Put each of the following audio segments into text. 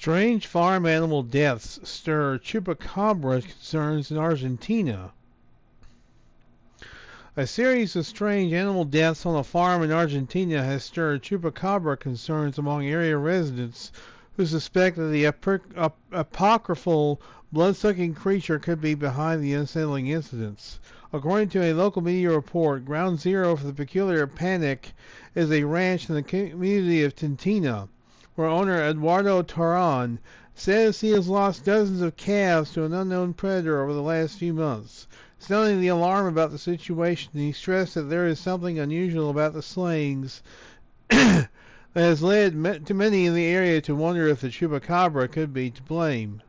Strange farm animal deaths stir chupacabra concerns in Argentina. A series of strange animal deaths on a farm in Argentina has stirred chupacabra concerns among area residents who suspect that the apocryphal blood-sucking creature could be behind the unsettling incidents. According to a local media report, ground zero for the peculiar panic is a ranch in the community of Tintina, where owner Eduardo Taran says he has lost dozens of calves to an unknown predator over the last few months. Sounding the alarm about the situation, he stressed that there is something unusual about the slayings that has led to many in the area to wonder if the chupacabra could be to blame.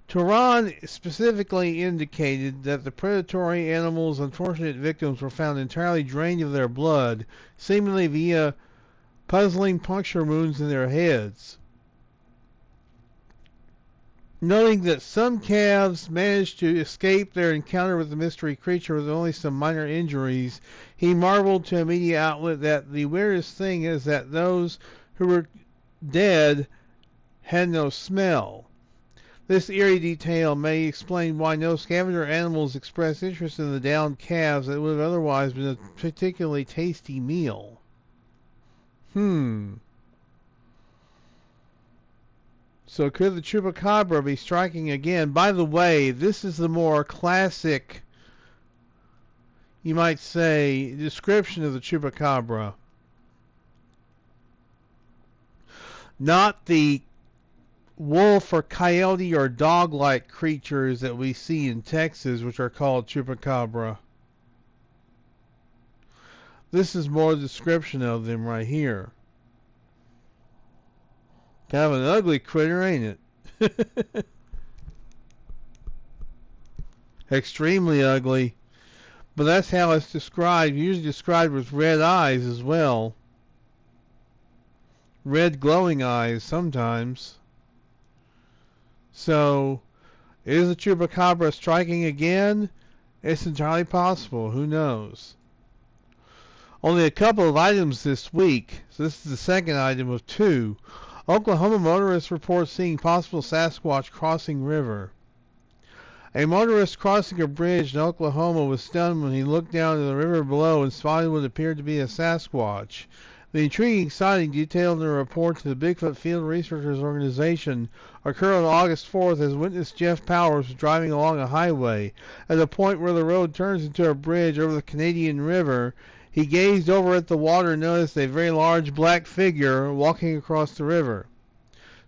Turan specifically indicated that the predatory animal's unfortunate victims were found entirely drained of their blood, seemingly via puzzling puncture wounds in their heads. Noting that some calves managed to escape their encounter with the mystery creature with only some minor injuries, he marveled to a media outlet that the weirdest thing is that those who were dead had no smell. This eerie detail may explain why no scavenger animals expressed interest in the downed calves that would have otherwise been a particularly tasty meal. So could the chupacabra be striking again? By the way, this is the more classic, you might say, description of the chupacabra. Not the wolf or coyote or dog-like creatures that we see in Texas, which are called chupacabra. This is more a description of them right here. Kind of an ugly critter, ain't it? Extremely ugly. But that's how it's described. Usually described with red eyes as well. Red glowing eyes sometimes. So, is the chupacabra striking again? It's entirely possible. Who knows? Only a couple of items this week. So this is the second item of two. Oklahoma motorists report seeing possible Sasquatch crossing river. A motorist crossing a bridge in Oklahoma was stunned when he looked down to the river below and spotted what appeared to be a Sasquatch. The intriguing sighting, detailed in a report to the Bigfoot Field Researchers Organization, occurred on August 4th as witness Jeff Powers was driving along a highway. At the point where the road turns into a bridge over the Canadian River, he gazed over at the water and noticed a very large black figure walking across the river.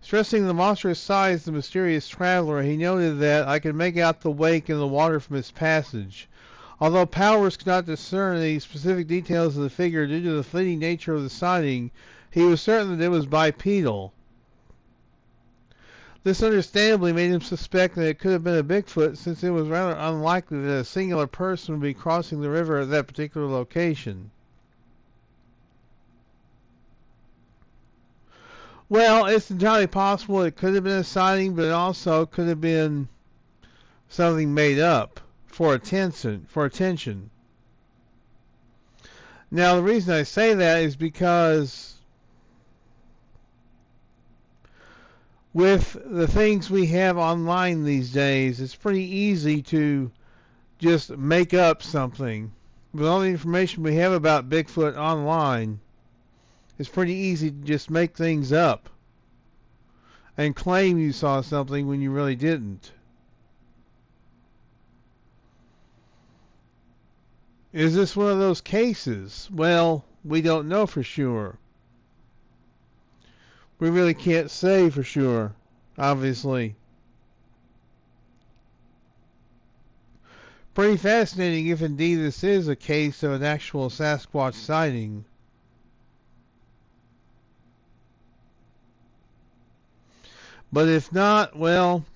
Stressing the monstrous size of the mysterious traveler, he noted that I could make out the wake in the water from its passage. Although Powers could not discern the specific details of the figure due to the fleeting nature of the sighting, he was certain that it was bipedal. This understandably made him suspect that it could have been a Bigfoot, since it was rather unlikely that a singular person would be crossing the river at that particular location. Well, it's entirely possible it could have been a sighting, but it also could have been something made up for attention. Now, the reason I say that is because with the things we have online these days, it's pretty easy to just make up something. With all the information we have about Bigfoot online, it's pretty easy to just make things up and claim you saw something when you really didn't. Is this one of those cases? Well, we don't know for sure. We really can't say for sure, obviously. Pretty fascinating if indeed this is a case of an actual Sasquatch sighting. But if not, well,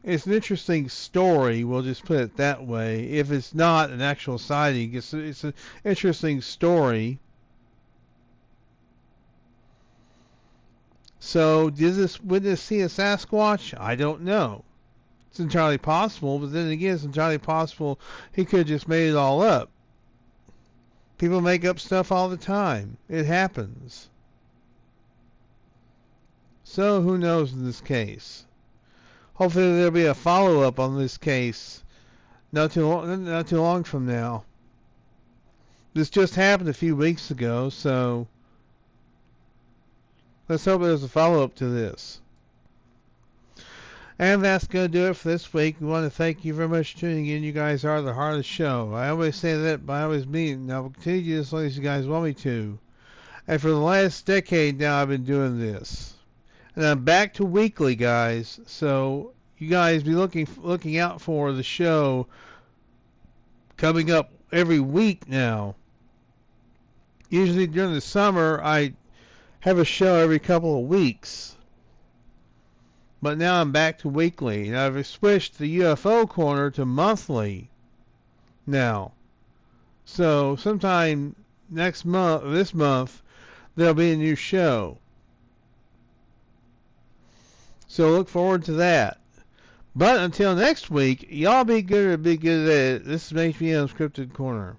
it's an interesting story, we'll just put it that way. If it's not an actual sighting, it's an interesting story. So, did this witness see a Sasquatch? I don't know. It's entirely possible, but then again, it's entirely possible he could have just made it all up. People make up stuff all the time. It happens. So who knows in this case? Hopefully there'll be a follow-up on this case not too long from now. This just happened a few weeks ago, so let's hope there's a follow-up to this. And that's going to do it for this week. We want to thank you very much for tuning in. You guys are the heart of the show. I always say that, but I always mean it, and I will continue as long as you guys want me to. And for the last decade now, I've been doing this. And I'm back to weekly, guys. So you guys be looking out for the show coming up every week now. Usually during the summer, I have a show every couple of weeks. But now I'm back to weekly. And I've switched the UFO Corner to monthly now. So sometime this month, there'll be a new show. So look forward to that. But until next week, y'all be good or be good at it. This is May-HBM's Cryptid-Corner.